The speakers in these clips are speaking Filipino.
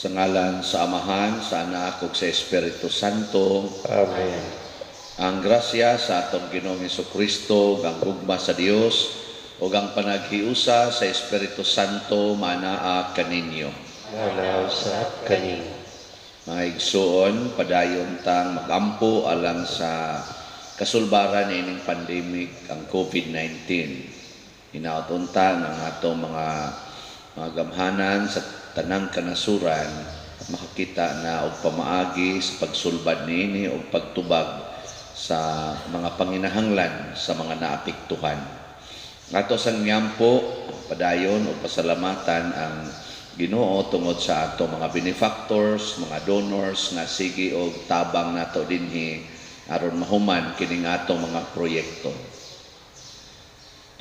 Sa ngalan sa Amahan, sa Anak ug sa Espiritu Santo. Amen. Ang grasya sa atong Ginoong Hesukristo, ang gugma sa Dios ug ang panaghiusa sa Espiritu Santo manaa kaninyo. Manaw sa kanin. Mga igsuon, padayon tang magampo alang sa kasulbaran ining pandemic ang COVID-19. Hinaot-unta ng atong mga gamhanan sa tanang kanasuran makakita na og pamaagi sa pagsulbad niini o pagtubag sa mga panginahanglan sa mga naapektuhan. Ato sang miyampo, padayon o pasalamatan ang Ginoo tungod sa ato mga benefactors, mga donors nga sige og tabang nato dinhi aron mahuman kining atong mga proyekto.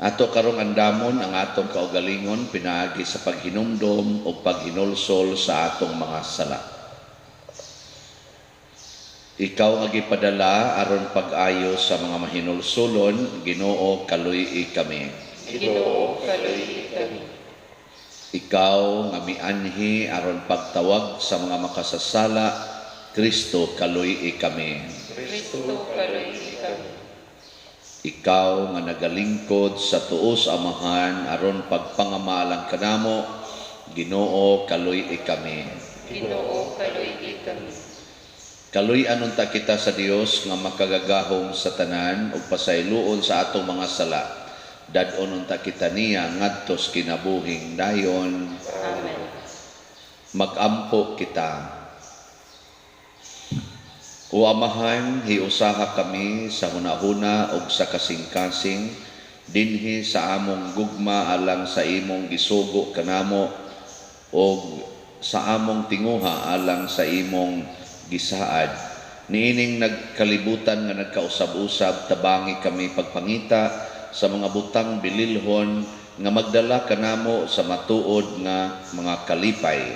Ato karong andamon ang atong kaugalingon pinaagi sa paghinumdom o paghinulsol sa atong mga sala. Ikaw nga gipadala aron pag-ayo sa mga mahinulsulon, Ginoo kaluy kami. Ginoo kaluy kami. Ikaw nga mianhi aron pagtawag sa mga makasasala, Kristo kaluy kami. Kristo kaluy kami. Ikaw nga nagalingkod sa tuos Amahan aron pagpangamalang kanamo, Ginoo kaluy kami. Ginoo kaluy kami. Kaluy anunta kita sa Dios nga makagagahom sa tanan ug pasayloon sa atong mga sala. Dadon unta kita niya ngadtos kinabuhing dayon. Amen. Magampo kita. O Amahan, hiusaha kami sa hunahuna ug sa kasing-kasing dinhi sa among gugma alang sa imong gisugo kanamo ug sa among tinguha alang sa imong gisaad. Niining nagkalibutan nga nagkausab-usab tabangi kami pagpangita sa mga butang bililhon nga magdala kanamo sa matuod nga mga kalipay.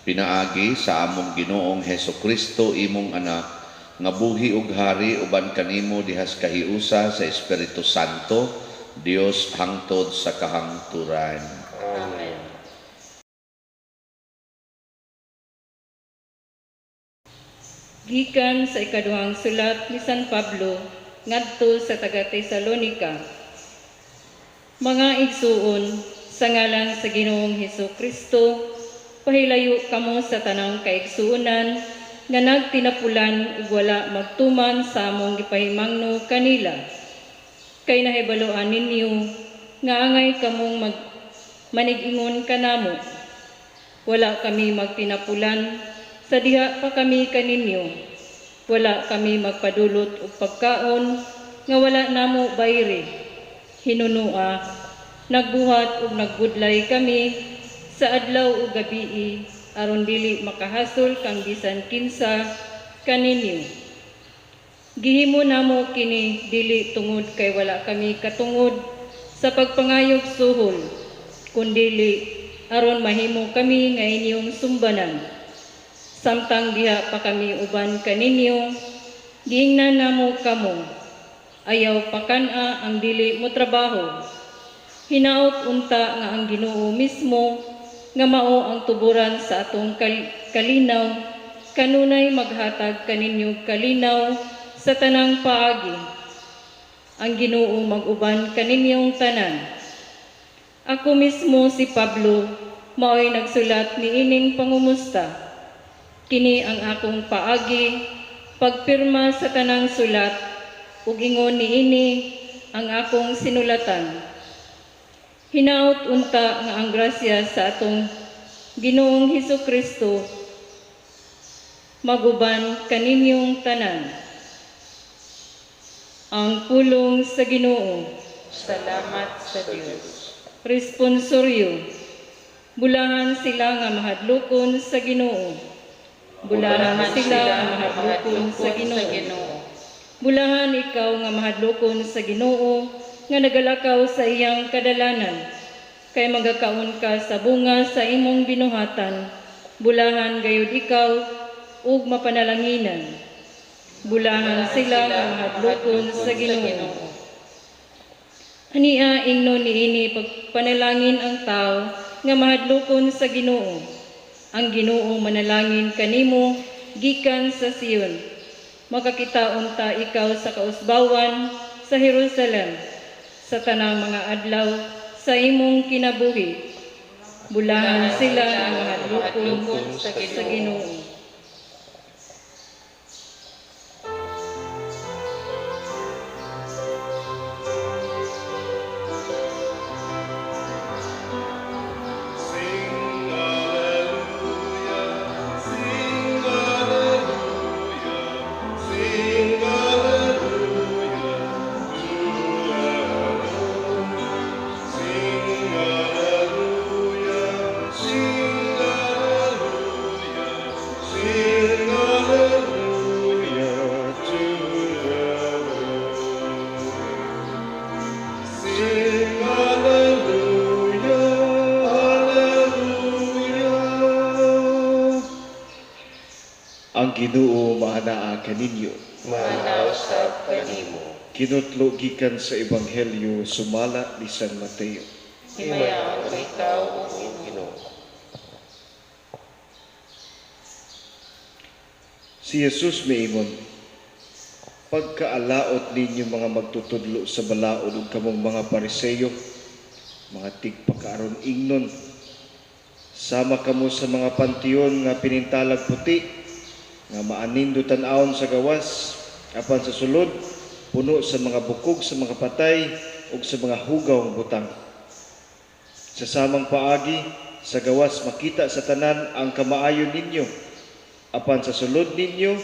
Pinaagi sa among Ginoong Hesukristo imong anak nga buhi ug hari uban kanimo dihas kahiusa sa Espiritu Santo, Dios hangtod sa kahangturan. Amen. Gikan sa ikaduhang sulat ni San Pablo ngadto sa taga-Tesalonica. Mga igsuon, sa ngalan sa Ginoong Hesukristo, pahilayo kamo sa tanang kaigsuonan nga nagtinapulan ug wala magtuman sa among gipahimangno kanila. Kay nahibaluan ninyo nga angay kamong manig-ingon kanamo. Wala kami magtinapulan sa diha pa kami kaninyo. Wala kami magpadulot og pagkaon nga wala namo bayri. Hinunua, nagbuhat ug nagbudlay kami sa adlaw ug gabii aron dili makahasol kang bisan kinsa kaninyo. Gihimo namo kini dili tungod kay wala kami katungod sa pagpangayog suhol, kundili aron mahimo kami nga inyong sumbanan. Samtang diha pa kami uban kaninyo, giingnan namo kamo, ayaw pakana ang dili mo trabaho. Hinaot unta nga ang Ginoo mismo nga mao ang tuburan sa atong kalinaw, kanunay maghatag kaninyo kalinaw sa tanang paagi. Ang Ginoo mag-uban kaninyong tanan. Ako mismo si Pablo, mao'y nagsulat niining pangumusta. Kini ang akong paagi, pagpirma sa tanang sulat, ug ingon niini ang akong sinulatan. Hinaot unta nga ang grasya sa atong Ginoong Hesukristo maguban kaninyong tanan. Ang pulong sa Ginoo. Salamat sa Dios. Responsoryo. Bulahan sila nga mahadlokon sa Ginoo. Bulahan sila nga mahadlokon sa Ginoo. Bulahan ikaw nga mahadlokon sa Ginoo nga nagalakaw sa iyang kadalanan, kay magakaon ka sa bunga sa imong binuhatan. Bulahan gayud ikaw ug mapanalanginan. Bulahan sila nga mahadlokon sa Ginoo. Ania ingnon niini pagpanalangin ang tao nga mahadlokon sa Ginoo. ang Ginoo manalangin kanimo gikan sa Sion. Makakitaon ta ikaw sa kausbawan sa Jerusalem, sa tanang mga adlaw sa imong kinabuhi. Bulahan sila ang mahadlokon sa Ginoo. Ang Ginoo maanaa kaninyo. Manausap kanimo. Kinutlo gikan sa Ebanghelyo sumalat ni San Mateo. Himayaan ko ikaw, O Ginoo. Si Jesus miingon, pagkaalaot ninyo mga magtutudlo sa balaod ug kamong mga Pariseyo, mga tigpakaaron ingnon, sama kamo sa mga pantiyon nga pinintalag puti, nga maanindo tan-awon sa gawas, apan sa sulod puno sa mga bukog sa mga patay ug sa mga hugaw butang. Sa samang paagi sa gawas makita sa tanan ang kamaayon ninyo, apan sa sulod ninyo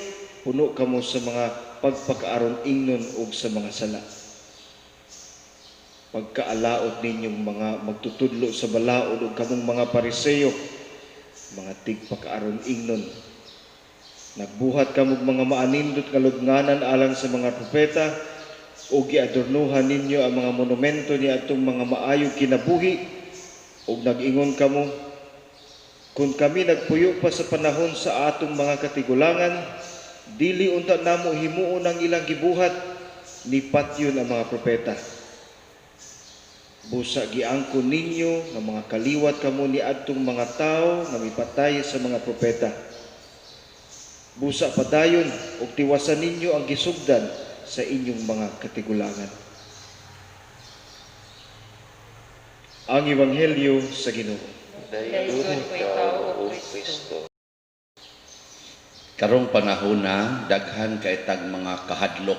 puno kamo sa mga pagpakaaron ingnon ug sa mga sala. Pagkaalaot ninyong mga magtutudlo sa balaod ug kamong mga Pariseyo, mga tigpakaaron ingnon, nagbuhat kamog mga maanindot nga lubnganan alang sa mga propeta o giadornuhan ninyo ang mga monumento ni atong mga maayong kinabuhi o nag-ingon kamo, kung kami nagpuyo pa sa panahon sa atong mga katigulangan, dili unta namo himuon ang ilang gibuhat ni patyon ang mga propeta. Busa giangkon ninyo nga mga kaliwat kamo ni adtong mga tao nga mipatay sa mga propeta. Busa padayon ug tiwasan ninyo ang gisugdan sa inyong mga katigulangan. Ang Ebanghelyo sa Ginoo. Dayon ko ikaw, O Kristo. Karong panahon na daghan kay tag mga kahadlok.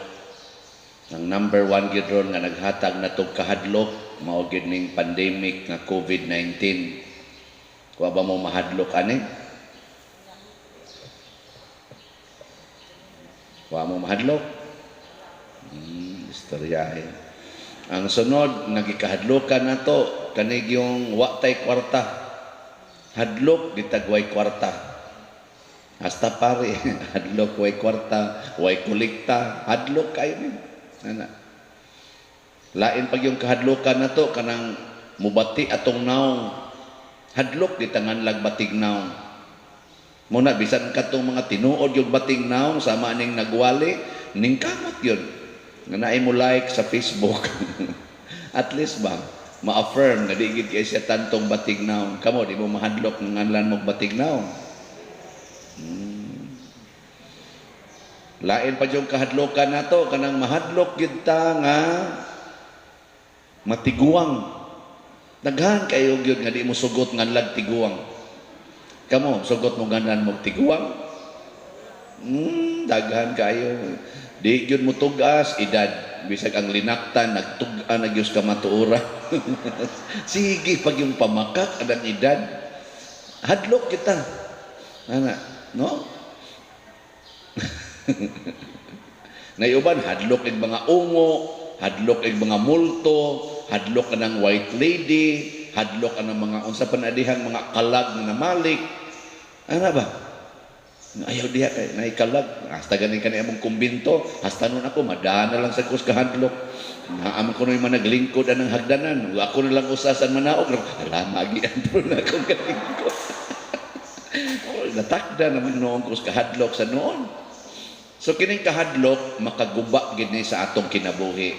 Ang number 1 gid ron nga naghatag na tog kahadlok mao gid ning pandemic nga COVID-19. Wa ba mo mahadlok ani? Wa mo mahadlok? Istoryahe. Ang sunod, nagikahadlokan na to, kanig yung watay kwarta. Hadlok, ditagway kwarta. Hasta pare, hadlok, way kwarta, way kulikta, hadlok kayo ni. Ana. Lain pag yung kahadlokan na to, kanang mubati atong naong. Hadlok, ditangan lag batig naong. Muna, bisan ka itong mga tinuod yung bating naong, sama ning nagwali, ning kamot yun. Nga naay mo like sa Facebook. At least ba, ma-affirm na digit kay siya tantong bating naong. Kamo, di mo mahadlok ng anlan mo bating naong. Lain pa yung kahadlokan na to, kanang mahadlok yun ta nga matiguang. Daghan kayo yun nga di mo sugot nga lag tiguang. Kamo, sugot mo ganan mo tiguang. Daghan kayo. Di yun mo tugas, edad. Bisag ang linaktan, nagtugan, nagyos ka matuura. Sige, pag yung pamakak, adang edad. Hadlok kita. Ano? No? Naiuban, hadlok ng mga ungo, hadlok ng mga multo, hadlok ka ng white lady, hadlok ka ng mga unsa panadihang mga kalag na namalik. Ano ba? Ayaw diha kay naikalag. Hasta ganin ka na among kumbinto. Hasta nun ako, madana lang sa kus kahadlok. Naaman ko na yung mga naglingkod anang hagdanan. Ako na lang usasan manaog. Alam, magian po na akong galingkod. Natakda naman noong kus kahadlok sa noon. So kining kahadlok, makaguba gid ni sa atong kinabuhi.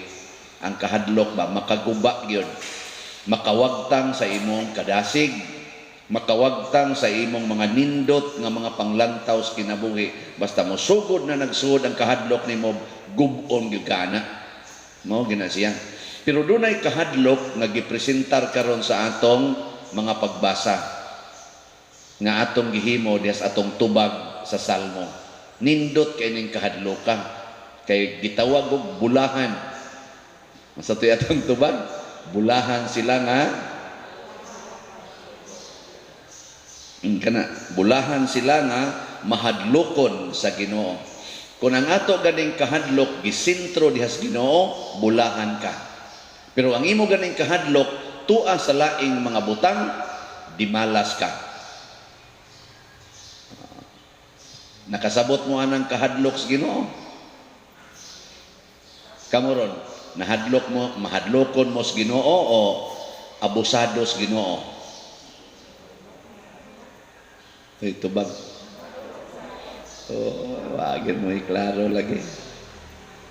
Ang kahadlok ba, makaguba gyud. Makawagtang sa imong kadasig. makawagtang sa imong mga nindot nga mga panglantaw sa kinabuhi. Basta mo sugod na nagsuod ang kahadlok nimo, gub-on gyud kana. Mao gina siya. Pero dunay kahadlok nga gipresentar karon sa atong mga pagbasa nga atong gihimo diha sa atong tubag sa Salmo. Nindot kay ning kahadloka kay gitawag og bulahan. Sa tuy atong tubag, bulahan sila nga bulahan sila nga mahadlokon sa Ginoo. Kung ang ato ganing kahadlok gisentro diha sa Ginoo, bulahan ka. Pero ang imo ganing kahadlok tua sa laing mga butang, dimalas ka. Nakasabot mo anang kahadlok sa Ginoo. Kamuron, mahadlokon mo sa Ginoo o abusado sa Ginoo? Ito ba? Wagin mo iklaro lagi.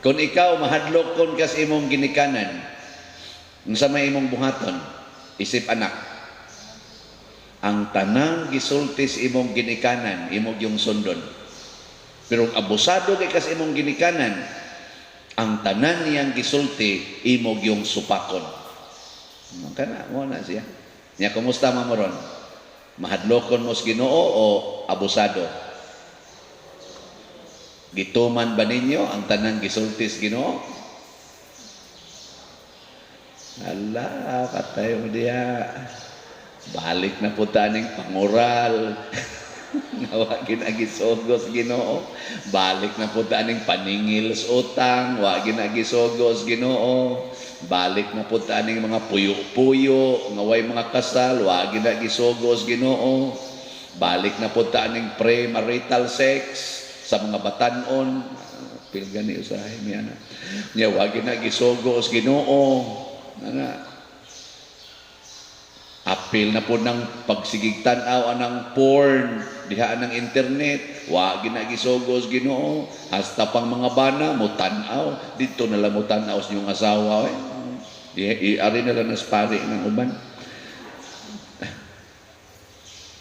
Kung ikaw mahadlokon ka sa imong ginikanan, sa may imong buhaton, isip anak, ang tanang gisultis imong ginikanan, imong yung sundon. Pero abusado kay kas imong ginikanan, ang tanan niyang gisulti, imong yung supakon. Kana mo na siya. Nya kumusta mamoron? Mahadlokon mo sa Ginoo o abusado? Gituman ba ninyo ang tanang gisulti sa Ginoo? Ala, katay mo diya. Balik na po taning pangural. Wa ginagisogos Ginoo. Balik na po taning paningil sa utang. Wa ginagisogos Ginoo. Balik na po taning mga puyo-puyo. Ngaway mga kasal. Wa ginagisogos Ginoo. Balik na po taning premarital sex sa mga batanon. Pilgani usahay niya na. Niya wa ginagisogos Ginoo. Apil na po ng pagsigigtanaw ng porn diha ng internet, wa ginagisogos Ginoo. Hasta pang mga bana mo tanaw dito na lang mo tanaw sa inyong asawa. Ari na lang naspari ng uban.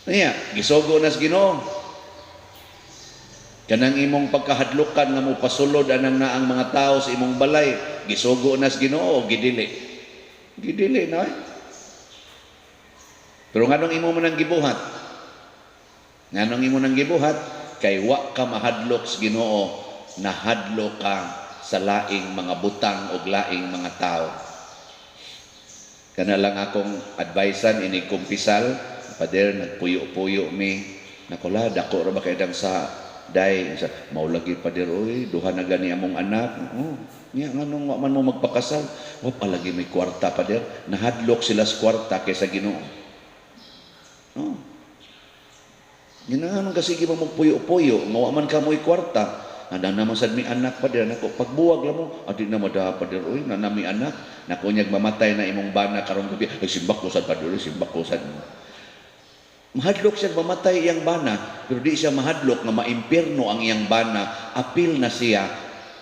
Niya, gisogo na sa Ginoo. Kanang imong pagkahadlukan nga mo pasulod anang na ang mga tao sa imong balay, gisogo na sa Ginoo o gidili? Gidili na Pero nganong imo man ang gibuhat? Nganong imo nang gibuhat? Kay wa ka mahadlok sa Ginoo, nahadlok ka sa laing mga butang o laing mga tao. Kana lang akong advisean ini kumpisal, pader nagpuyo-puyo mi, nakula dako ra ba kay dang sa day sa maulagi pader oy duha na gani among anak. Niya nganong wa man mo magpakasal, wa palagi may kwarta pader, nahadlok sila sa kwarta kaysa Ginoo. Ginangan kasi mo magpuyo-puyo, mawa man ka mo'y kwarta. Nada naman sad mi anak pa dir nako pagbuwag la mo, adi na madaha pa dir oy na nami anak. Nako nyag mamatay na imong bana karong gabi, ay simbak ko sad pa dir, simbak ko sad. Mahadlok siya mamatay iyang bana, pero di siya mahadlok nga maimpierno ang iyang bana, apil na siya,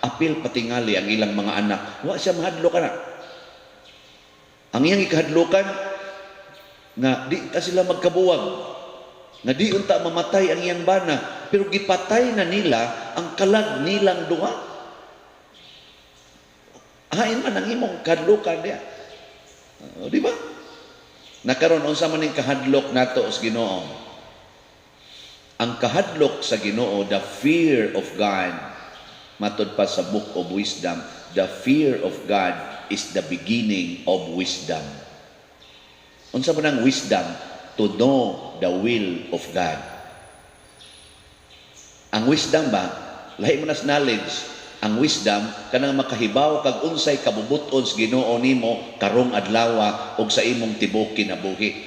apil patingali ang ilang mga anak. Wa siya mahadlok ana. Ang iyang ikahadlokan nga di ta sila magkabuwag, nga di unta mamatay ang iyang bana, pero gipatay na nila ang kalag nilang duha. Hain man ang imong kahadlokan diya. Di ba? Nakaroon unsa man ning kahadlok nato sa Ginoo. Ang kahadlok sa Ginoo, the fear of God, matod pa sa Book of Wisdom, the fear of God is the beginning of wisdom. Unsa man ang wisdom? To know the will of God. Ang wisdom ba, lahi mo nas knowledge. Ang wisdom kanang makahibaw kag unsay kabubuton sa Ginoo nimo karong adlaw og sa imong tibuok kinabuhi.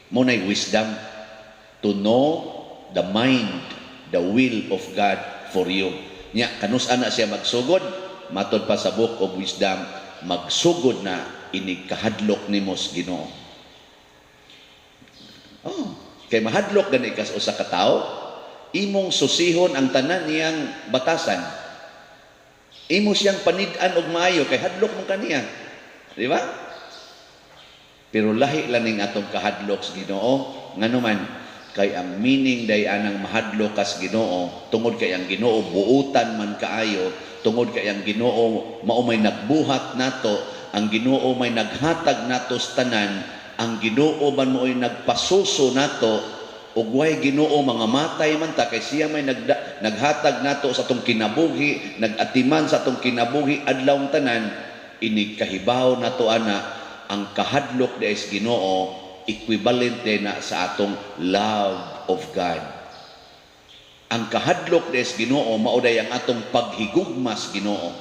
Mo nay wisdom, to know the mind, the will of God for you. Nya kanus ana siya magsugod, matod pa sa Book of Wisdom, magsugod na ini kahadlok nimo sa Ginoo. Kay mahadlok gani kas usa ka tawo, imong susihon ang tanan niyang batasan. Imo siyang panid-an og maayo kay hadlok mo kaniya. Di ba? Pero lahi lang ning atong kahadlok sa Ginoo, nganuman kay ang meaning day anang mahadlo kas Ginoo, tungod kay ang Ginoo buutan man kaayo, tungod kay ang Ginoo mao may nagbuhat nato, ang Ginoo may naghatag nato sa tanan, ang Ginoo man mo'y nagpasuso nato, ug way Ginoo mga matay man ta kay siya may naghatag nato sa atong kinabuhi, nagatiman sa atong kinabuhi adlawng tanan, inig kahibaw nato ana ang kahadlok des Ginoo equivalente na sa atong love of God. Ang kahadlok des Ginoo mauday ang atong paghigugmas Ginoo.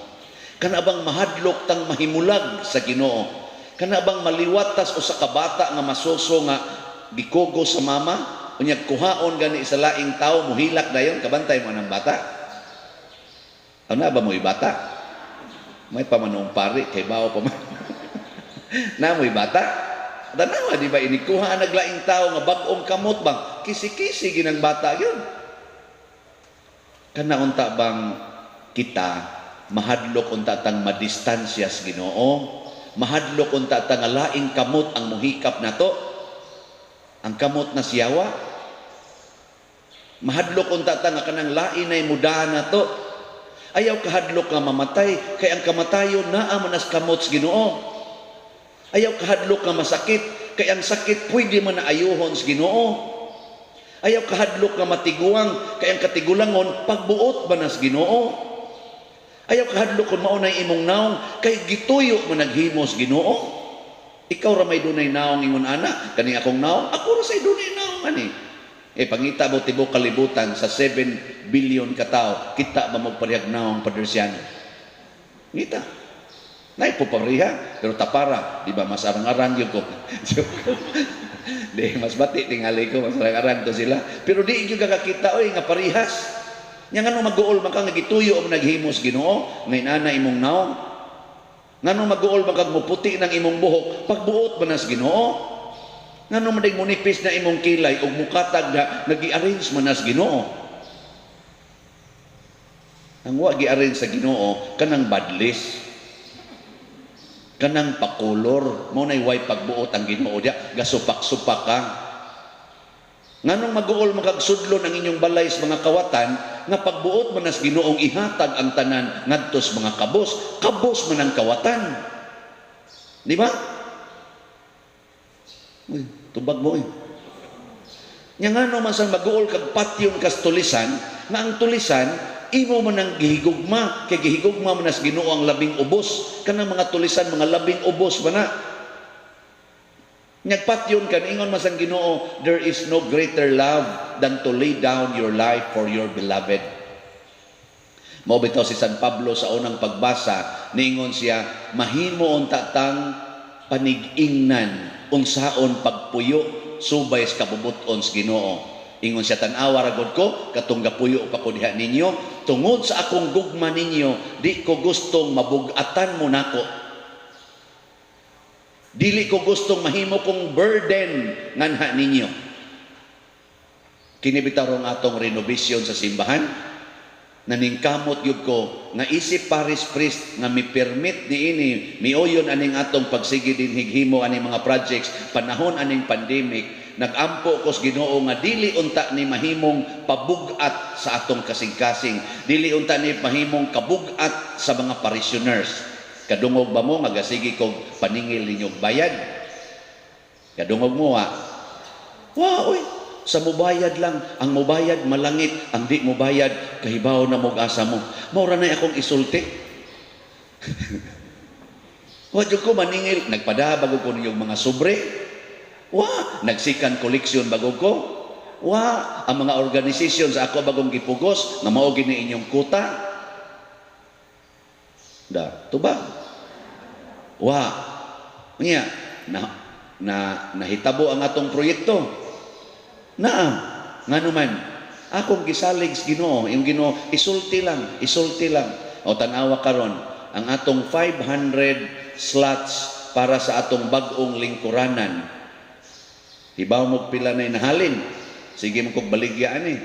Kanabang mahadlok tang mahimulag sa Ginoo. Kanabang maliwatas o sa kabata nga masuso nga gikugo sa mama, unyag kuhaon gani sa laing tao, muhilak dayon kabantay mo ng bata. Ano ba mo'y bata? May pamanong pari kay bao pa man. Na mo'y bata. Danawa di ba inikuha naglaing tao nga bag-ong kamot bang kisi-kisi ginang bata yun. Kana unta bang kita mahadlok unta tang madistansya sa Ginoo, mahadlok unta tang laing kamot ang muhikap nato, ang kamot na siyawa, mahadlok unta tang kanang lain ay mudahan nato. Ayaw kahadlok nga mamatay kay ang kamatayon naa man as kamot sa Ginoo. Ayaw kahadlok nga masakit, kay ang sakit pwede man na ayuhon sa Ginoo. Ayaw kahadlok nga matiguang, kay ang katigulangon pagbuot ba na sa Ginoo. Ayaw kahadlok kung maunay imong naong, kay gituyo man naghimo sa Ginoo. Ikaw ra may dunay naong ingon ana, kani akong naong, ako ra say dunay naong ani. Pangita mo tibok kalibutan sa 7 billion ka tao, kita ba magparihag naong padersyano? Ngita. Nay po pariha, pero tapara, di ba mas arang-arang yun ko. Di, mas bati tingali ko, mas arang-arang to sila. Pero di yung kakakita, oy, nga parihas. Nga nga nung mag-uol man ka, nagituyo ang naghimos Ginoo, ngay nana imong naong. Nga nung mag-uol man kag muputi ng imong buhok, pagbuot ba nas Ginoo? Nga nung madig munipis na imong kilay, o mukatag na, nag-i-arrange man nas Ginoo. Ang wa gi-arrange sa Ginoo, kanang badlis. Kanang pakulor, mo nay way pagbuot ang Ginoo dia, gasupak-supak ka. Nganong mag-uol magagsudlo ng inyong balay sa mga kawatan, nga pagbuot man as Ginoong ihatag ang tanan ngadtos mga kabos, kabos man ang kawatan. Di ba? Uy, tubag mo eh. Nya ngano man sang mag-uol kag patyon kas tulisan, nga ang tulisan imo man ang gihigugma, kay gihigugma man as Ginoo ang labing ubos, kanang mga tulisan mga labing ubos ba na. Nyagpatyon kan ingon man sang Ginoo, there is no greater love than to lay down your life for your beloved. Mao bitaw si San Pablo sa unang pagbasa, niingon siya, mahimo unta tang panig-ingnan unsaon pagpuyo subay sa kabubuton sa Ginoo. Ingon siya, tanawa ragod ko, katong gapuyo pa ko diha ninyo, tungod sa akong gugma ninyo, di ko gustong mabugatan mo nako. Dili ko gustong mahimo kong burden nganha ninyo. Kinibitaw atong renovation sa simbahan, naningkamot yun ko, nga isip Paris priest nga mi-permit niini, miuyon aning atong pagsigi din highimo aning mga projects, panahon aning pandemic, nagampo ko sa Ginoo nga dili unta ni mahimong pabugat sa atong kasing-kasing, dili unta ni mahimong kabugat sa mga parishioners. Kadungog ba mo magasigi kog paningil ninyong bayad? Kadungog mo wa oy, sa mubayad lang, ang mubayad malangit, ang di mubayad kahibaw na mog asa mo. Maura na akong isulti. Wa jud ko maningil, nagpada bago ko ninyong mga sobre. Wa, nagsikan koleksyon bago ko. Wa, ang mga organisasyon sa ako bagong gipugos, nga mao gini inyong kuta. Da, tubag. Wa, niya, nahitabo ang atong proyekto. Ngano man, akong gisalig sa Ginoo, yung Ginoo, isulti lang. O tanawa karon, ang atong 500 slots para sa atong bag-ong lingkuranan. Hibaw mo pila na inahalin. Sige mo kong baligyan eh.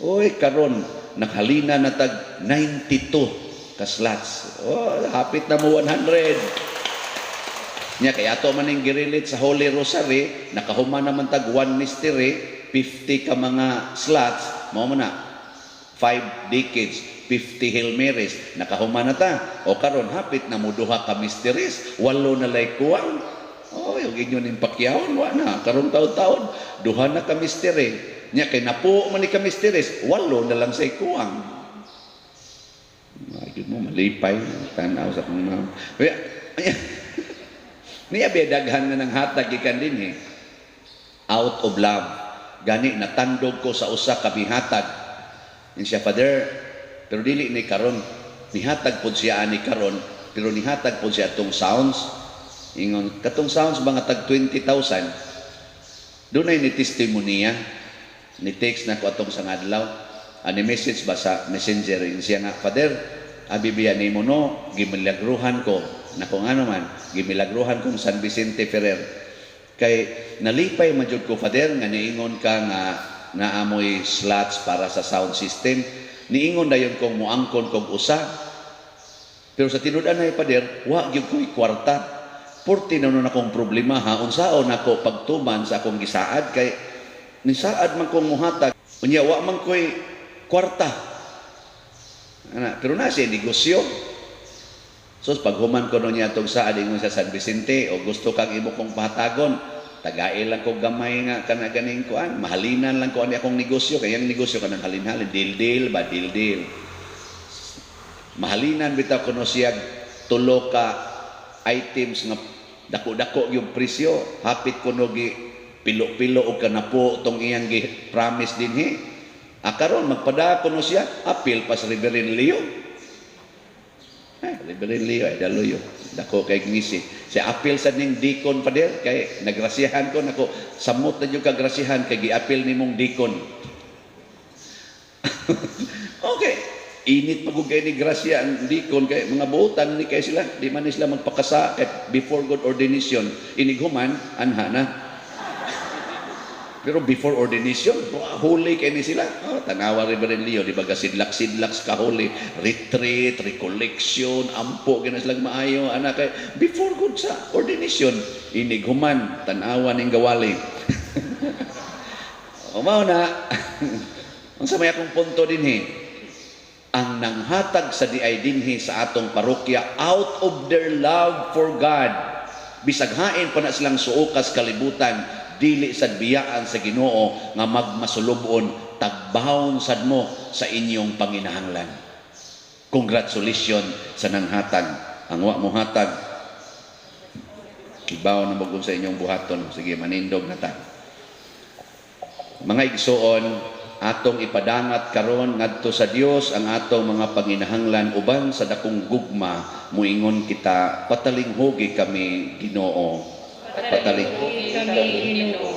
Uy, karon naghalina na tag 92 ka slots. Oh, hapit na mo 100. Nya kay ato man ning girilit sa Holy Rosary, nakahuman naman tag 1 mystery, 50 ka mga slots, mao man na 5 decades, 50 Hail Marys, nakahuman na ta. O karon hapit na muduha ka mysteries, 8 na lay kuwang. Oh, yung inyo ning pakyawon wa na karon taon-taon, duha na ka mystery. Nya kay napuo man ni ka mysteries, 8 na lang say kuwang. Ayun mo malipay tanaw sa kung ma'am. Niya bedaghan na ng hatag gikan din out of love. Gani natandog ko sa usa ka bihatag. Siya, Father, pero dili ni karon. Nihatag pod siya ani karon, pero nihatag pod siya atong sounds. Ingon, katong sounds mga tag 20,000. Dunay ni testimonya. Ni text na ko atong sangadlaw. Ani message ba sa messenger siya nga, Father, abibiya nimo no, gimilagruhan ko na kung ano man, gimilagruhan kong San Vicente Ferrer. Kay nalipay man jud ko, Father, nga niingon ka nga naamoy slots para sa sound system. Niingon dayon kong muangkon kong usa. Pero sa tinud-an na Father, wa gyud ko'y kwarta. Porti na nun akong problema ha. Unsaon ako pagtuman sa akong gisaad kay nisaad man kong muhatag. Unya wa man ko'y kwarta. Ana, pero na siya negosyo. So paghuman ko niya itong saad ingon sa San Vicente o gusto kang imo kong pahatagon, tagay lang ko gamay nga kana ganing kuan, mahalinan lang ko ani akong negosyo, kaya ang negosyo kanang halin-halin, deal ba deal. Mahalinan bitaw kuno siya tulo ka items nga dako-dako yung presyo, hapit kuno gi pilo-pilo og kanapo tong iyang gi promise dinhi. Karon magpada kuno siya, apil pa sa Reverend Leo. Reverend Leo ay daluyo. Dako kay ngisi. Si apil sa ning dikon pa der kay nagrasihan ko nako samot na yung kagrasihan kay giapil nimong dikon. Okay. Init pagod kay ni grasya ang dikon kay mga buotan ni kay sila di man sila magpakasa kay before God ordination inighuman anha na. Pero before ordination, holy kay ni sila. Tanawa Reverend Leo, di ba sidlak-sidlak ka holy, retreat, recollection, ampo, gina silang maayo, anak kay before good sa ordination, inighuman, tanawa ning gawali. Umao na, ang samay akong punto din ang nanghatag sa diay dinhi sa atong parokya out of their love for God. Bisag hain pa na silang suokas kalibutan, dili sad biyaan sa Ginoo nga magmasulubon tagbahon sad mo sa inyong panginahanglan. Congratulations sa nanghatag. Ang wa mo hatag kibaw na bagong sa inyong buhaton. Sige, manindog na ta. Mga igsoon, atong ipadangat karon ngadto sa Dios ang atong mga panginahanglan uban sa dakong gugma muingon kita patalinghugi kami Ginoo. Patalinghugi kami Ginoo.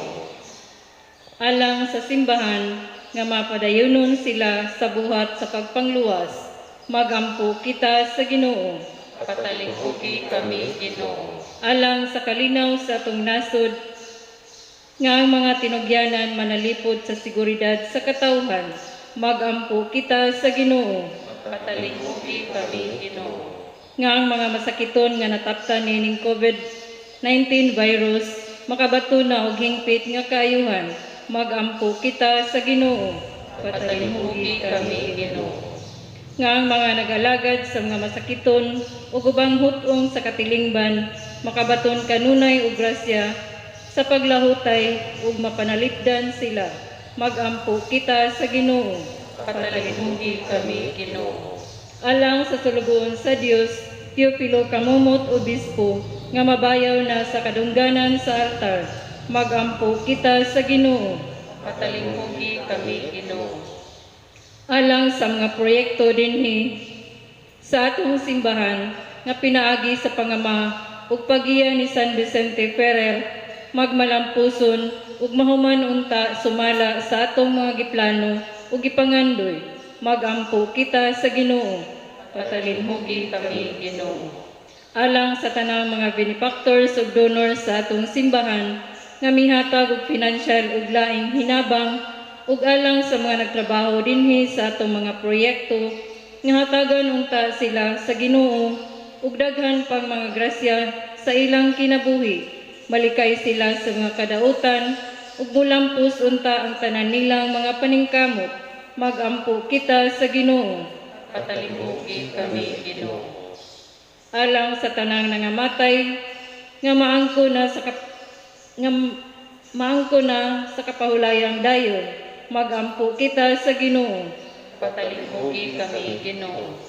Alang sa simbahan nga mapadayunon sila sa buhat sa pagpangluwas, magampo kita sa Ginoo. Patalinghugi kami Ginoo. Alang sa kalinaw sa atong nasod nga ang mga tinugyanan manalipod sa seguridad sa katawhan, magampo kita sa Ginoo. Patalinghugi kami Ginoo. Nga ang mga masakiton nga nataptan nining COVID-19 virus makabato na og hingpit nga kaayuhan, magampo kita sa Ginoo. Patalinghugi kami Ginoo. Nga ang mga nag-alagad sa mga masakiton ug ubang hutong sa katilingban makabaton kanunay og grasya sa paglahutay ug mapanalipdan sila, magampo kita sa Ginoo. Patalinghugi kami Ginoo. Alang sa sulugoon sa Dios, Teofilo Kamumot Obispo nga mabayaw na sa kadungganan sa altar, magampo kita sa Ginoo. Patalinghugi kami Ginoo. Alang sa mga proyekto dinhi sa atong simbahan nga pinaagi sa pangama ug pagiya ni San Vicente Ferrer, magmalampuson ug mahuman unta sumala sa atong mga giplano ug gipangandoy, magampo kita sa Ginoo. Patalinghugi kami Ginoo. Alang sa tanang mga benefactors ug donors sa atong simbahan nga mihatag og financial ug laing hinabang ug alang sa mga nagtrabaho dinhi sa atong mga proyekto nga hatagan unta sila sa Ginoo ug daghan pang mga grasya sa ilang kinabuhi. Malikay sila sa mga kadautan, ug mulampos unta ang tanan nilang mga paningkamot. Magampo kita sa Ginoo. Patalimhugi kami, Ginoo. Alang sa tanang nangamatay, nga maangko na sa kapahulayang dayon. Magampo kita sa Ginoo. Patalimhugi kami, Ginoo.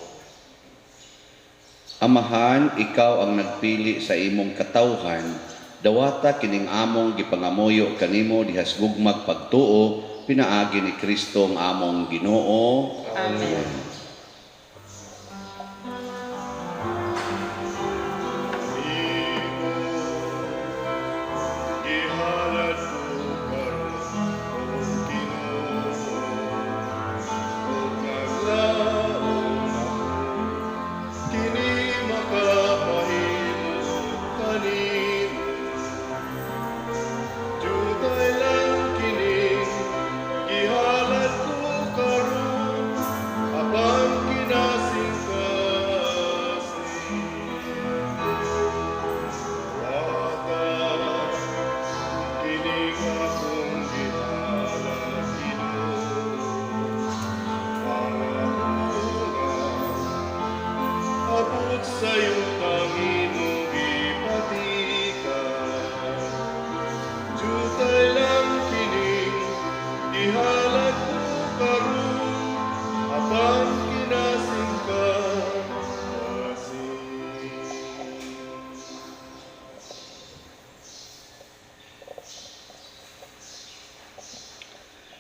Amahan, ikaw ang nagpili sa imong katawhan, dawata kining among gipangamuyo kanimo dihas gugmag pagtuo, pinaagi ni Kristo ang among Ginoo. Amen. Gihalad ko karon, Ginoo, ug naglaom ako, kini makapahimo kanimo. Jutay lang kini, gihalad ko karon, apan kinasing-kasing. Watas kining akong gihalad, Ginoo, abot sa'yo ang imong gipatikan. Jutay lang kining gihalad ko karon, apan kinasing-kasing.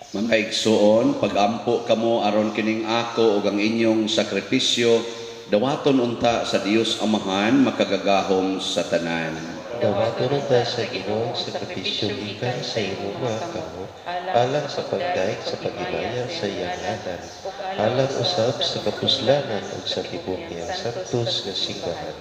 Mga igsuon, pagampo kamo aron kining ako ug ang inyong sakripisyo, dawaton unta sa Dios Amahan makagagahom sa tanan. Dawaton unta sa Ginoo sa sakripisyo gikan sa imong mga kamot, alang sa pagdaig sa pagibaya sa iyang ngalan, alang usab sa kapuslanan ug sa tibok niyang santos nga simbahan.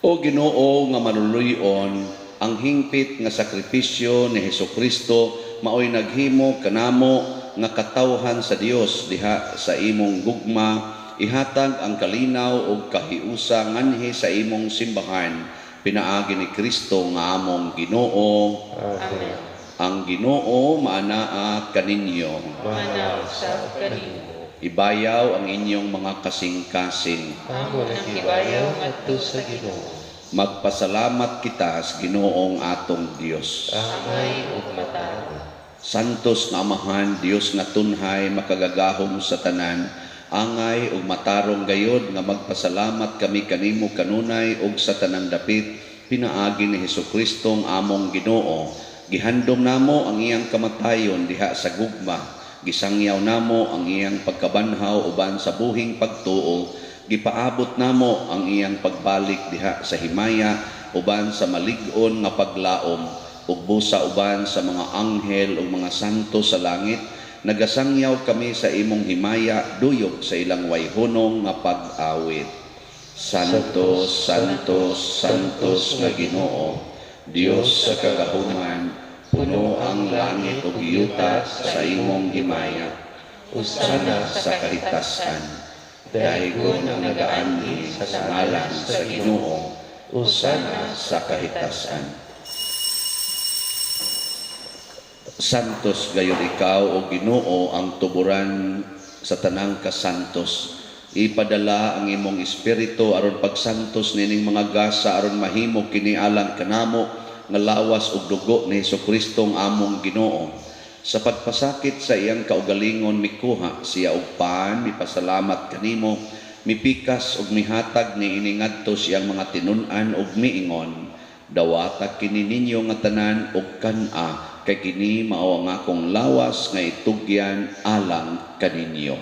O Ginoo nga manuluyon, ang hingpit nga sakripisyo ni Hesukristo maoy naghimo kanamo nga katawhan sa Dios diha sa imong gugma, ihatag ang kalinaw ug kahiusa nganhi sa imong simbahan, pinaagi ni Kristo nga among Ginoo. Amen. Ang Ginoo maanaa kaninyo. Manaw sa kanimo. Ibayaw ang inyong mga kasing-kasing. Amo nang gibayaw ngadto sa Ginoo. Magpasalamat kita sa Ginoong atong Dios. Angay ug matao. Santos nga Amahan, Dios nga tunhay makagagahom sa tanan, angay ug matarong gayod nga magpasalamat kami kanimo kanunay ug sa tanang dapit, pinaagi ni Hesukristo ang among Ginoo. Gihandom namo ang iyang kamatayon diha sa gugma, gisangyaw namo ang iyang pagkabanhaw uban sa buhing pagtuo, gipaabot namo ang iyang pagbalik diha sa himaya uban sa malig-on nga paglaom, ug busa uban sa mga anghel ug mga santo sa langit. Nagasangyaw kami sa imong himaya duyok sa ilang wayhunong nga pag-awit. Santos, Santos, Santos nga Ginoo, Dios sa kagahuman, puno ang langit ug yuta sa imong himaya. Usana sa kahitasan, dahigon ang nagaanhi sa ngalan sa Ginoo, usana sa kahitasan. Santos gayud ikaw o Ginoo ang tuburan sa tanang kasantos. Ipadala ang imong espiritu aron pagsantos nining mga gasa aron mahimo kini alang kanamo nga lawas ug dugo ni Hesukristo ang among Ginoo. Sa pagpasakit sa iyang kaugalingon mikuha siya og paan, mipasalamat kanimo, mipikas ug mihatag ni ini ngadto siyang mga tinun-an ug miingon. Dawata kini ninyo nga tanan ug kan-a, kay kini mao ang akong lawas nga itugyan alang kaninyo.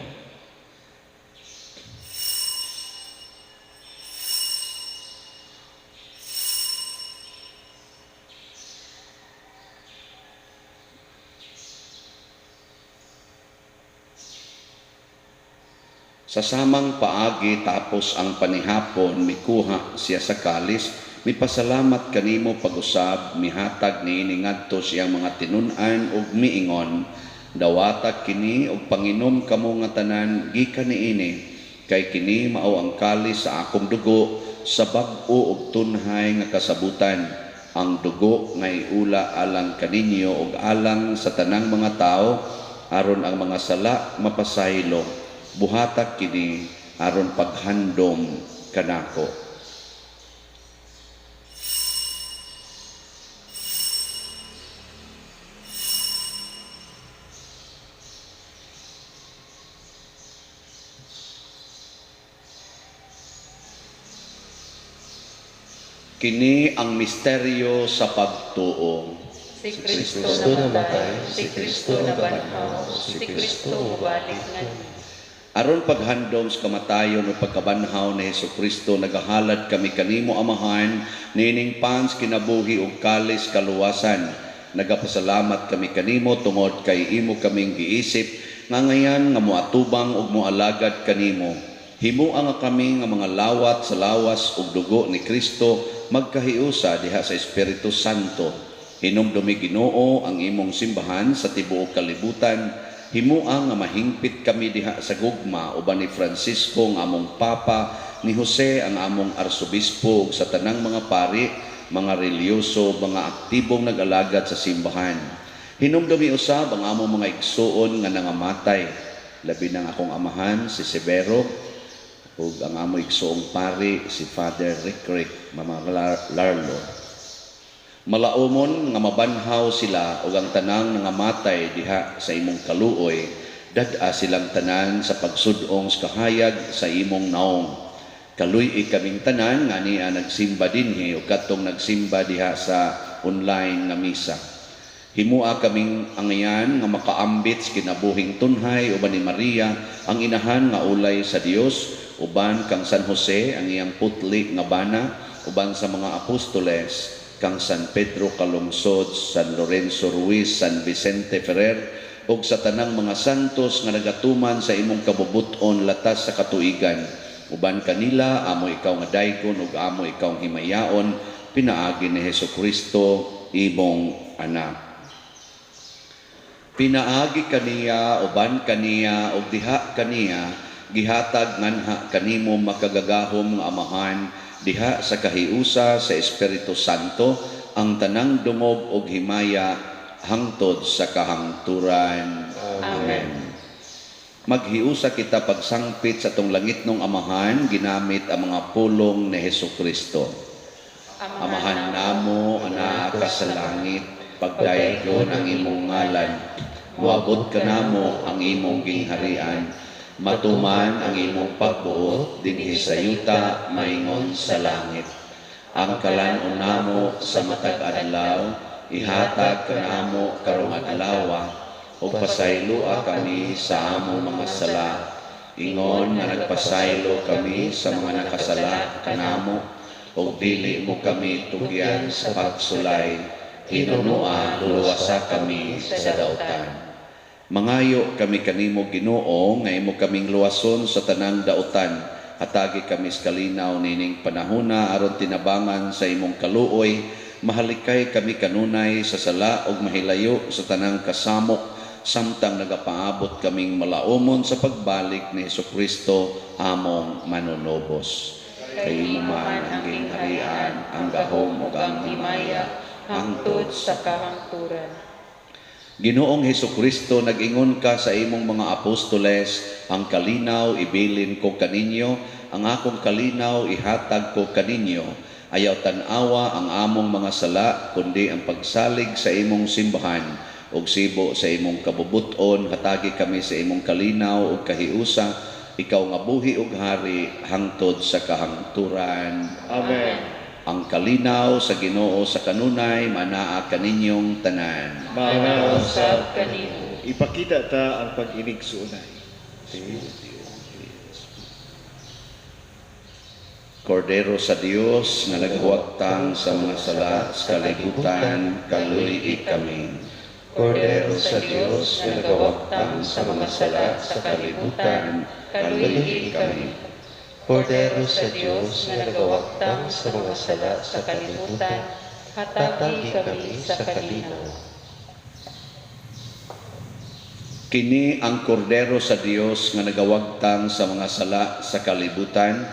Sa samang paagi tapos ang panihapon, mikuha siya sa kalis, mipasalamat kanimo pag-usab, mihatag niini ngadto siyang mga tinun-an ug miingon. Dawata kini ug panginom kamo nga tanan gikan niini, kay kini mao ang kalis sa akong dugo sa bag-o ug tunhay nga kasabutan, ang dugo nga iula alang kaninyo ug alang sa tanang mga tao, aron ang mga sala mapasaylo. Buhatak kini aron paghandom kanako. Kini ang misteryo sa pagtuo. Si Kristo Kristo namatay, namatay, si Kristo nabanhaw, si Kristo balik na. Aron paghandom sa kamatayon o pagkabanhaw ni Hesukristo, nagahalad kami kanimo amahan, nining pans kinabuhi ug kalis kaluwasan. Nagapasalamat kami kanimo tungod kay imo kaming giisip, nga ngayan nga moatubang ug moalagad kanimo. Himuang nga kami nga mga lawat sa lawas ug dugo ni Kristo magkahiusa diha sa Espiritu Santo. Hinumdumi Ginoo ang imong simbahan sa tibuok kalibutan. Himuang nga mahingpit kami diha sa gugma uban ni Francisco ang among papa, ni Jose ang among arsobispo ug sa tanang mga pari, mga reliyoso, mga aktibong nag-alagad sa simbahan. Hinumdumi usab ang among mga igsuon nga nangamatay, labi ng akong amahan si Severo ug ang among igsuong pari si Father Rick, Mama Larlo. Malaumon nga mabanhaw sila ug ang tanang nangamatay diha sa imong kaluoy, dad-a silang tanan sa pagsud-ong sa kahayag sa imong naong. Kaluy kaming tanan nga niya nagsimba dinhi ug katong nagsimba diha sa online nga misa. Himua kaming angyan nga makaambit sa kinabuhing tunhay uban ni Maria ang inahan nga ulay sa Dios, uban kang San Jose ang iyang putli nga bana, uban sa mga apostoles kang San Pedro Calungsod, San Lorenzo Ruiz, San Vicente Ferrer, ug sa tanang mga santos nga nagatuman sa imong kabubuton latas sa katuigan. Uban kanila, amo ikaw nga daykon ug amo ikaw himayaon, pinaagi ni Hesukristo, imong anak. Pinaagi kaniya, uban kaniya, ug diha kaniya, gihatag nganha kanimo makagagahom nga amahan, diha sa kahiusa sa Espiritu Santo, ang tanang dungog ug himaya hangtod sa kahangturan. Amen. Maghiusa kita pagsangpit sa tong langit nung amahan, ginamit ang mga pulong ni Hesukristo. Amahan namo ana ka sa langit, pagdayon ang imong ngalan, muabot ka namo ang imong gingharian, matuman ang imong pagbuot dinhi sa yuta maingon sa langit. Ang kalanon namo sa matag adlaw, ihatag kanamo karong adlaw, o pasayloa kami sa among mga sala, ingon nga nagpasaylo kami sa mga nakasala kanamo, o dili mo kami tugyan sa pagsulay, hinunua luwasa kami sa dautan. Mangayo kami kanimo Ginoo nga imo kaming luwason sa tanang dautan, hatagi kami sa kalinaw nining panahona aron tinabangan sa imong kaluoy, mahalikay kami kanunay sa sala ug mahilayo sa tanang kasamok, samtang nagapaabot kaming malaumon sa pagbalik ni Hesukristo among manunobos. Kay imo man ang gingharian, ang gahom ug ang himaya hangtod sa kahangturan. Ginoong Hesukristo, nag-ingon ka sa imong mga apostoles, ang kalinaw ibilin ko kaninyo, ang akong kalinaw ihatag ko kaninyo. Ayaw tan-awa ang among mga sala, kundi ang pagsalig sa imong simbahan, ug sibo sa imong kabubuton, hatagi kami sa imong kalinaw ug kahiusa, ikaw nga buhi ug hari hangtod sa kahangturan. Amen. Ang kalinaw sa Ginoo sa kanunay manaa kaninyong tanan. Mga Usab kanimo. ipakita ta ang pag-inig sa unay. Kordero sa Dios nga naghuwagtang sa mga sala sa kalibutan, kaluy kami. Kordero sa Diyos na nagawagtang sa mga sala sa kalibutan, kaluhi kami. Kordero sa Diyos na nagawagtang sa mga sala sa kalibutan, hatagi kami sa kalinaw. Kini ang kordero sa Dios nga nagawagtang sa mga sala sa kalibutan,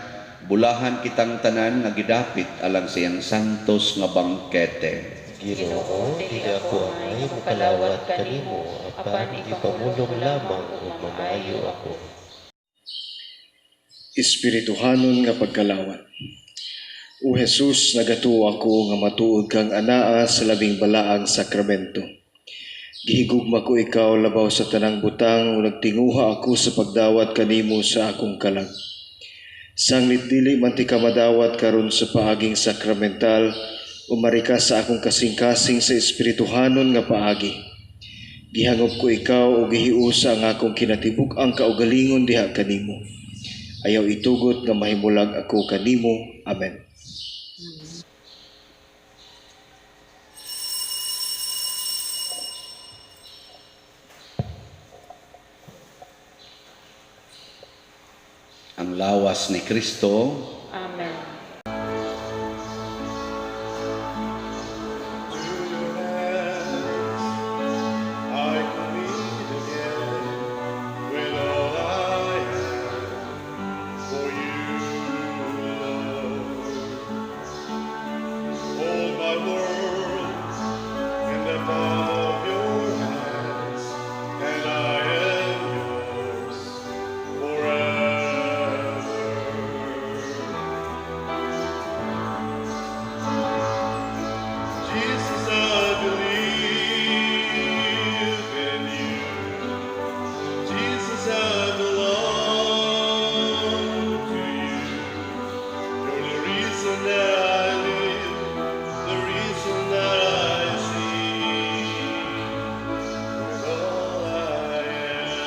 Bulahan kitang tanan nga gidapit alang siyang santos nga bangkete. Ginoo, dili ako amay makalawat kanimo, apan ipamulong lamang ug mamaayo ako. Espirituhanon nga pagkalawat. O Jesus, nagatuo ako nga matuod kang anaa sa labing balaang sakramento. Gihigugma ko ikaw labaw sa tanang butang o nagtinguha ako sa pagdawat kanimo sa akong kalag. Sanglit dili man ti ka madawat karon sa paaging sakramental, umari ka sa akong kasing-kasing sa espirituhanon nga paagi. Gihangop ko ikaw o gihiusa ang akong kinatibuk ang kaugalingon diha kanimo. Ayaw itugot nga mahimulag ako kanimo. Amen. Ang lawas ni Kristo. Amen. I commit again with all I have for you, Lord. Hold my world in the palm of your hands, and I am yours forever. Jesus, I believe in you. Jesus, I belong to you. You're the reason that I live, the reason that I see, with all I am.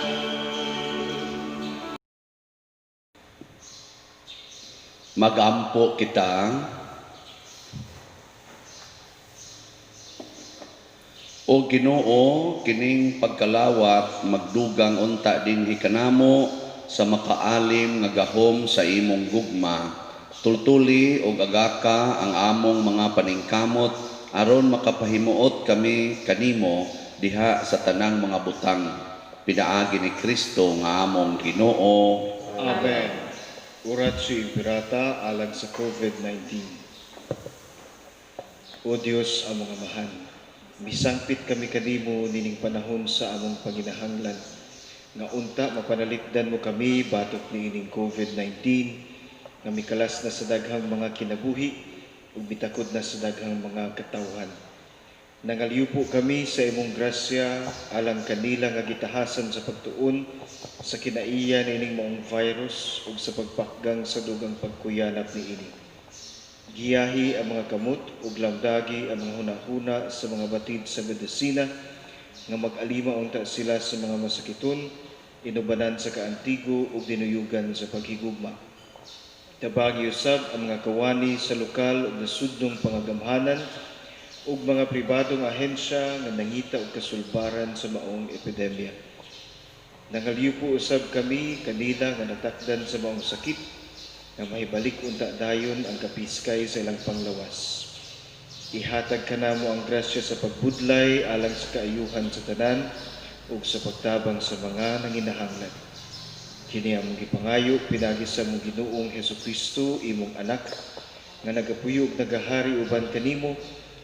Magampo kita. O Ginoo, kining pagkalawat magdugang unta dinhi kanamo sa makaalim nga gahom sa imong gugma. Tultuli og agaka ang among mga paningkamot aron makapahimuot kami kanimo diha sa tanang mga butang. Pinaagi ni Kristo nga among Ginoo. Amen. Oratio Imperata alang sa COVID-19. O Diyos among amahan, misangpit kami kanimo nining panahon sa among panginahanglan, nga unta mapanalikdan mo kami batok niining COVID-19, nga mikalas na sa daghang mga kinabuhi ug bitakod na sa daghang mga katawhan. Nangaliw po kami sa imong grasya alang kanila nga gitahasan sa pagtuon sa kinaiya nining maong virus ug sa pagpakgang sa dugang pagkuyanap niini. Giyahi ang mga kamot ug lamdagi ang mga hunahuna sa mga batid sa medisina nga mag-alima unta sila sa mga masakiton, inubanan sa kaantigo ug dinuyugan sa paghigugma. Tabagi usab ang mga kawani sa lokal ug nasudnong pangagamhanan ug mga pribadong ahensya nga nangita og kasulbaran sa maong epidemya. Nangaliw po usab kami kanila nga natakdan sa maong sakit nga mahibalik unta dayon ang kapiskay sa ilang panglawas. Ihatag kanamo ang grasya sa pagbudlay alang sa kaayuhan sa tanan ug sa pagtabang sa mga nanginahanglan. Kini among gipangayo pinagi sa among Ginoong Hesukristo imong anak nga nagapuyo ug nagahari uban kanimo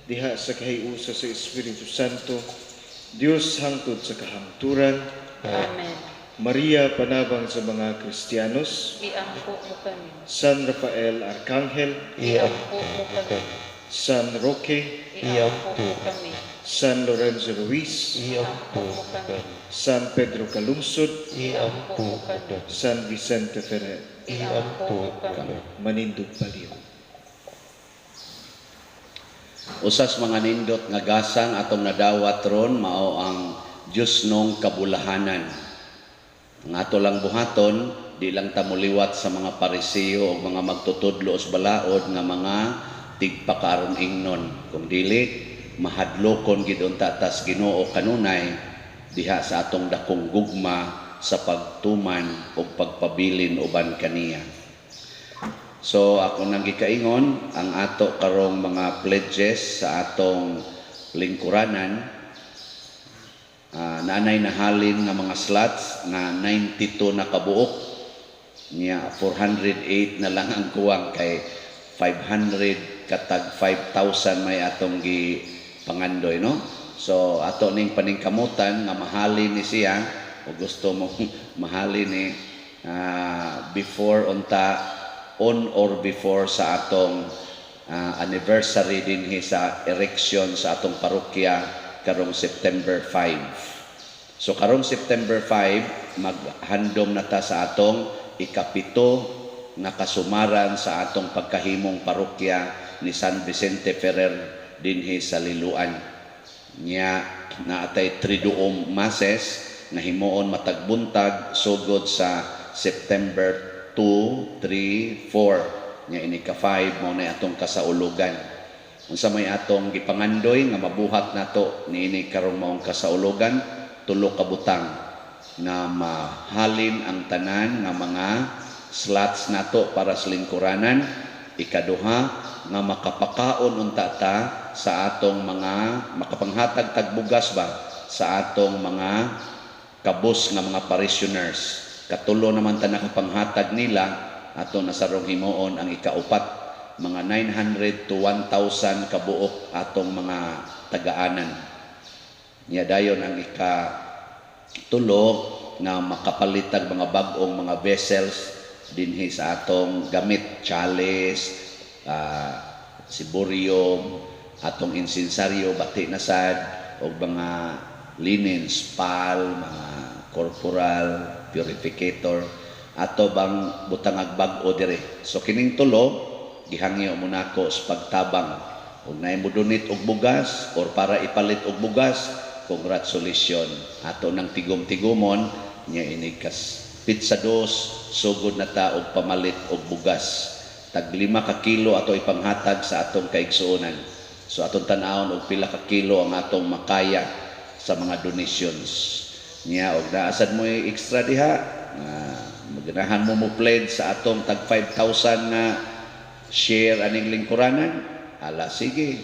diha sa kahiusa sa Espiritu Santo, Dios hangtod sa kahangturan. Amen. Maria, panabang sa mga Kristiyanos, Iangko mo kami. San Rafael Arcangel, Iangko mo kami. San Roque, Iangko mo kami. San Lorenzo Ruiz, Iampo mo kami. San Pedro Calungsod, Iampo mo kami. San Vicente Ferrer, Iampo mo kami. Manindog Baliw. Usas mga nindot nga gasang atong nadawat ron mao ang Diyos nung kabulahanan. Ang ato lang buhaton, di lang tamuliwat sa mga parisiyo o mga magtutudlo sa balaod nga mga tigpakaron ingnon. Kung dili, mahadlokon gid unta tas Ginoo kanunay diha sa atong dakong gugma sa pagtuman o pagpabilin uban kaniya. So ako nang gikaingon ang ato karong mga pledges sa atong lingkuranan. Naanay nahalin nga mga slots na 92 na kabuok Niya 408 na lang ang kuwang kay 500 katag 5,000 may atong gi pangandoy, no? So ato ning paningkamutan nga mahalin ni siya o gusto mo mahalin ni before unta on or before sa atong anniversary dinhi sa erection sa atong parokya karong September 5. So karong September 5 maghandom na ta sa atong ikapito nga kasumaran sa atong pagkahimong parokya ni San Vicente Ferrer dinhi sa Liloan. Nya naatay triduum masses na himuon matagbuntag sugod sa September 2, 3, 4. Nya ini ka 5 mao na atong kasaulugan. Unsa may atong gipangandoy nga mabuhat nato niini karong maong kasaulugan, tulo ka butang nga mahalin ang tanan nga mga slots nato para sa lingkuranan. Ikaduha nga makapakaon unta ta sa atong mga makapanghatag tagbugas ba sa atong mga kabus nga mga parishioners. Katulo naman ta nakapanghatag nila ato nasarong himuon ang ikaupat mga 900 to 1,000 kabuok atong mga tagaanan. Nya dayon ang ikatulo nga makapalitag mga bag-ong mga vessels dinhi sa atong gamit, chalice, siborium, atong insensaryo, bati na sad, o mga linens, pal, mga corporal, purificator, ato bang butangag bag-o dire. So kining tulo, gihangyo mo nako sa pagtabang. Kung naimudunit og bugas, or para ipalit og bugas, congratulations. Ato nang tigom-tigomon, niya inikas pizza dos, sugod na ta og pamalit og bugas. Tag 5 ka kilo ato ipanghatag sa atong kaigsuonan. So atong tan-awon og pila ka kilo ang atong makaya sa mga donations. Niya og naasad mo extra diha, maganahan mo pledge sa atong tag 5,000 nga share aning lingkuranan. Ala sige.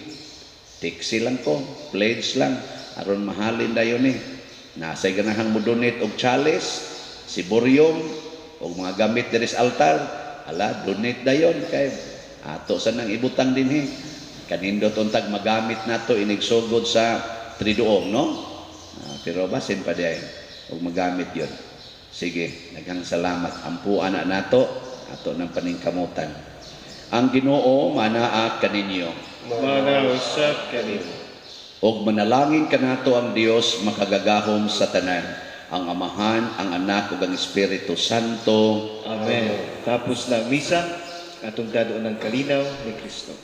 Tiksi lang ko, pledge lang aron mahalin dayon ni. Nasay ganahan mo donate og chalice, siborium o mga gamit diri sa altar, ala donate dayon kay ato sa nang ibutang dinhi. Kanindot untag magamit nato inigsugod sa triduong, no? Pero basin pa diay og magamit yon. Sige, daghang salamat. Ampuan na nato ato nang paningkamutan. Ang Ginoo manaa kaninyo. Manausap kanimo. Og manalangin kanato ang Dios makagagahom sa tanan, ang Amahan, ang Anak ug ang Espiritu Santo. Amen. Tapos na ang misa, atong dadoon ng kalinaw ni Kristo.